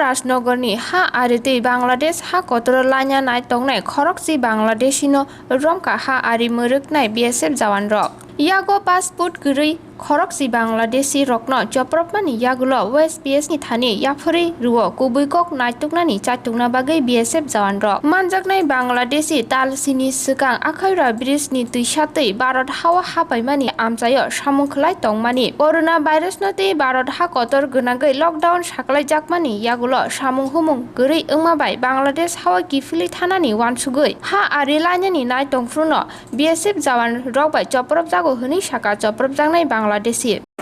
राजनगरनि हा आरो दै बांलादेश हा कतर लाइना नाय तंनाय खरकची बांलादेशीनो रमका हा आरि मोरगनाय BSF जवान रक यागो 5 फुट गरै खरकची बांलादेशी रकनो चप्रपमानि यागुलो वेस्ट BS नि थानि याफुरै रुओ कुबुइकक नायतुकनानि चातुकना बागै BSF जवान रक मानजाकनाय बांलादेशी तालसिनि सिगां आखाइरा ब्रिजनि दैसातै भारत हावा हापाइमानि आमजायो सामुखलाय तंमानि कोरोना भाइरासनो तै भारत हा कतर गनागै लकडाउन साकलाय जाकमानि यागुलो सामुं हुमुं गरै ओंमाबाय बांलादेश हावा किफिलि थानानि वानसुगै हा आरि लाइनानि नाय तंफ्रुनो BSF जवान रक बाय चप्रप जागो हनै साका चप्रप जांनाय बांलादेशी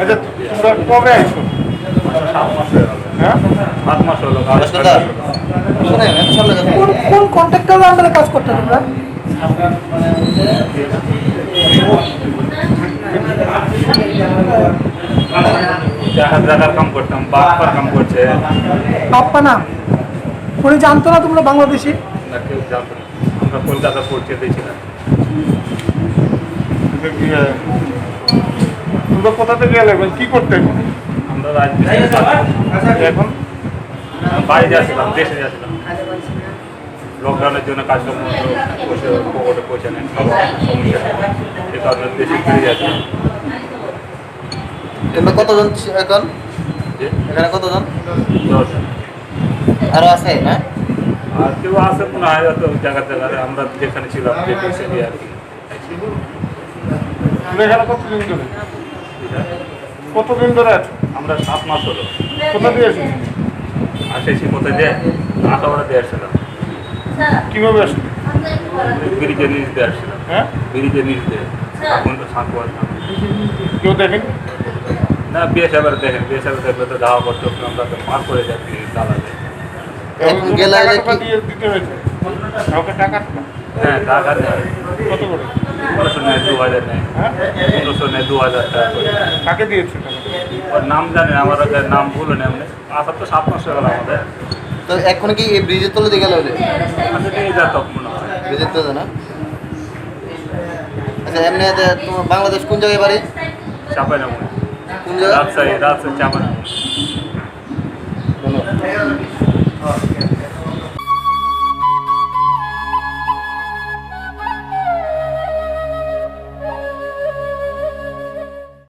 আচ্ছা তোমরা কবে আইছো? 7 মাস হলো কোন কন্ট্রাক্টরের আন্ডারে কাজ করতে তোমরা? জায়গার কাম করতাম, বাপ্পার কাম করছে। বাপ্পা না উনি জানতো না তোমরা বাংলাদেশি? না কেউ জানতো না, আমরা কলকাতা পৌঁছে দিয়েছিলাম। তোমরা কোথা থেকে এলে, কি করতে? আমরা রাজনীতি এখন বাইরে যাচ্ছিলাম, দেশে যাচ্ছিলাম। লকডাউনের জন্য কাজকর্ম পকেটে পৌঁছে নেন, খাবার সমস্যা, এ কারণে দেশে ফিরে যাচ্ছিলাম। তোমরা কতজন এখন এখানে কতজন? 10 আরো আছে না? আর কেউ আছে মনে হয় হয়তো জায়গা জায়গায়, আমরা যেখানে ছিলাম দেখেছি আর কি। কতদিন ধরে আছো? আমরা 7 মাস হলো। কোথা দিয়ে এসেছি? আসেছি কোথায় দিয়ে আখাউড়া দিয়ে আসছিলাম, কিভাবে আসলে? ব্রিজের নিচ দিয়ে আসছিলাম। হ্যাঁ, ব্রিজের নিচ দিয়ে এখন তো সাঁকুয়া কেউ দেখেন? না, BSF দেখেন, BSF দেখলে তো ধাওয়া করতে আমরা তো মার করে যাচ্ছি দালালে। টাকা দিয়ে দিতে হয়েছে কাউকে? টাকা হ্যাঁ, টাকা নেয় কত করে? 1500 নেয়, 2000 নেয়। হ্যাঁ, 1500 নেয়, 2000 টাকা করে। কাকে দিয়েছে টাকা? ওর নাম জানেন, আমার ওদের নাম ভুলো না এমনি। আসার তো 7 মাস হয়ে গেল আমাদের। তো এখন কি এই ব্রিজের তলে দিয়ে গেল ওদের? আচ্ছা নিয়ে যা তখন মনে হয়। ব্রিজের তলে না? আচ্ছা এমনি তোমার বাংলাদেশ কোন জায়গায় বাড়ি? চাপাই না মনে, কোন জায়গা? রাজশাহী চাপাই না।